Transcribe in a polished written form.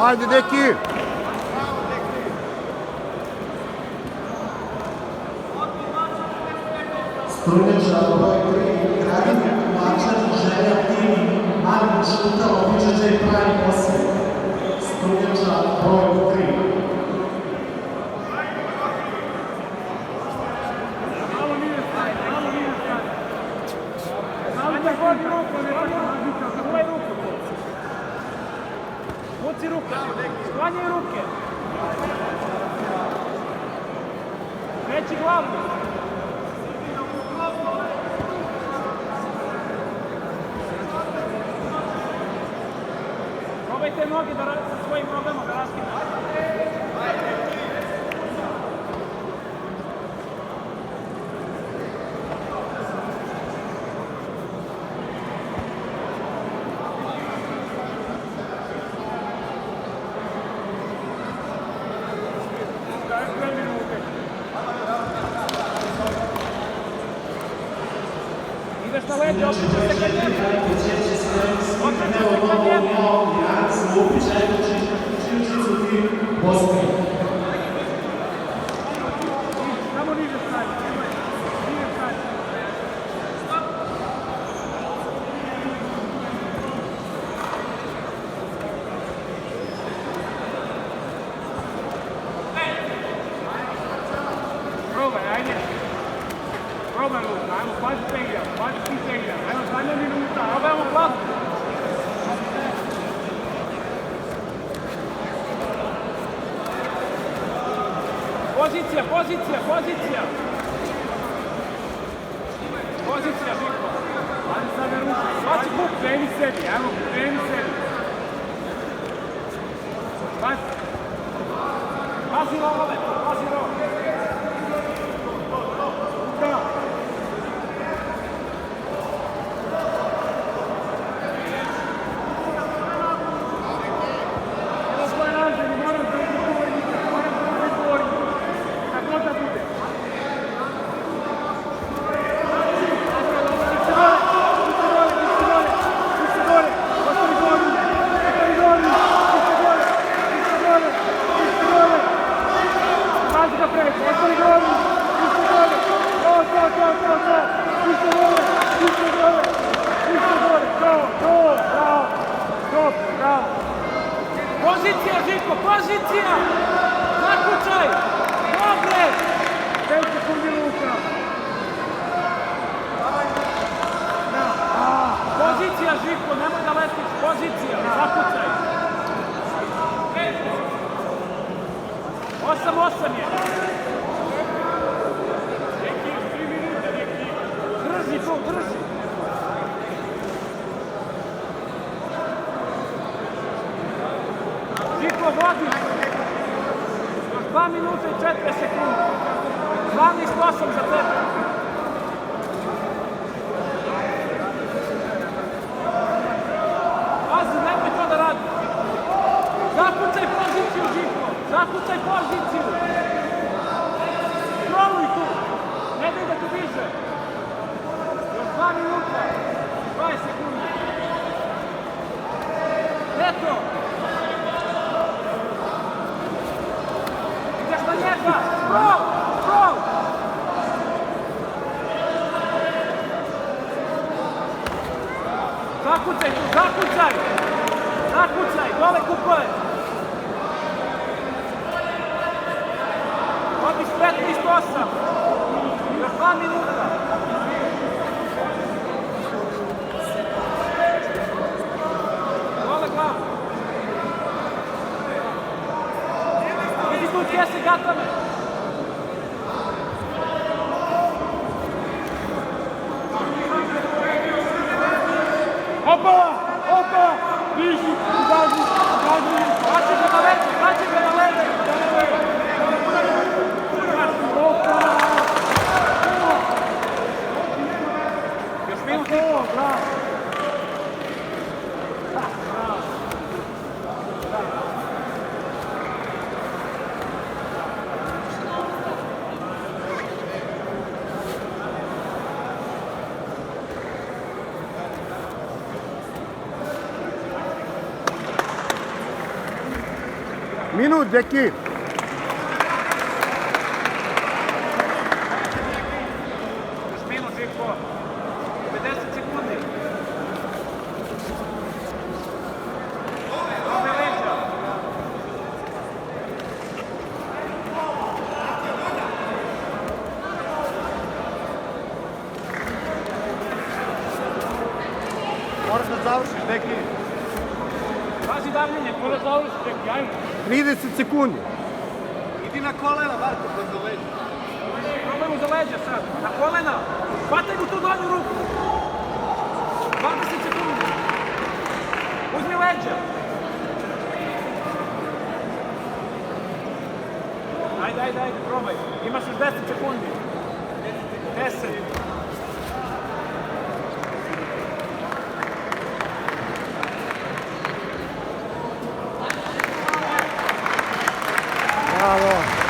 Ajde, deki! Strunjača broj 3, Kraljin Mačan, Želja Tini, Marin Šuta, Običađaj Prime 8. Strunjača broj 3. Vuci ruke, sklanjaj ruke. Kreći glavu. Probajte noge sa svojim nogama da raskinete. Ideš na leđe, okreće se kad njemu. Okreće se kad njemu. Samo niže staviti. Niže staviti. Probaj, ajde. Probaj Luka, ajmo, pazi se igra, pazi ti se igra. Ajmo, zadnja minuta, probajmo platu. Pozicija, pozicija, pozicija. Pozicija, Žiko. Ajde sada ruku. Svači kuk, kreni sebi, ajmo, kreni sebi. Pazi. Pazi rolove, pazi rolove. Da. Evo svoje razine, moram da idu govornika, moram da idu govornika. Kako da bude? Pozicija, Žiko, pozicija! Zakucaj! Dobre! 5 sekundi Luka. Pozicija, Žiko, nemoj da letiš. Pozicija, zakucaj. 8-8 je. Drži tu, drži. Žiko, vodiš. Još 2 minuta i 4 sekunde. 12-8 za tebe. Pazi, nemoj to da radi. Zakucaj poziciju, Žiko. Zakucaj poziciju. Scrolluj tu. Ne daj da te diže. Još 2 minuta. 20 sekundi. Eto. Ideš na njega. Scroll. Scroll. Zakucaj tu. Zakucaj. Zakucaj. Dole kupove. Odiš 15-8. Još 2 minuta. Dole glavu. Vidi tu gdje se gatame. Opa! Opa! Viši! Izađi! Izađi! Vraćaj ga na leđe! Vraćaj ga na leđe! Opa! Još minut i pol! Bravo! Minut, deki. Još minut, Živko. 50 sekundi. Probe leđa. Moraš da završiš, deki. Pazi davljenje, mora završi, Živko, ajmo. 30 sekundi. Idi na kolena, Marko, pa za leđa. Probajmo za leđa sad. Na kolena. Hvataj mu tu donju ruku. 20 sekundi. Uzmi leđa. Ajde, probaj. Imaš još 10 sekundi. 10. Bravo.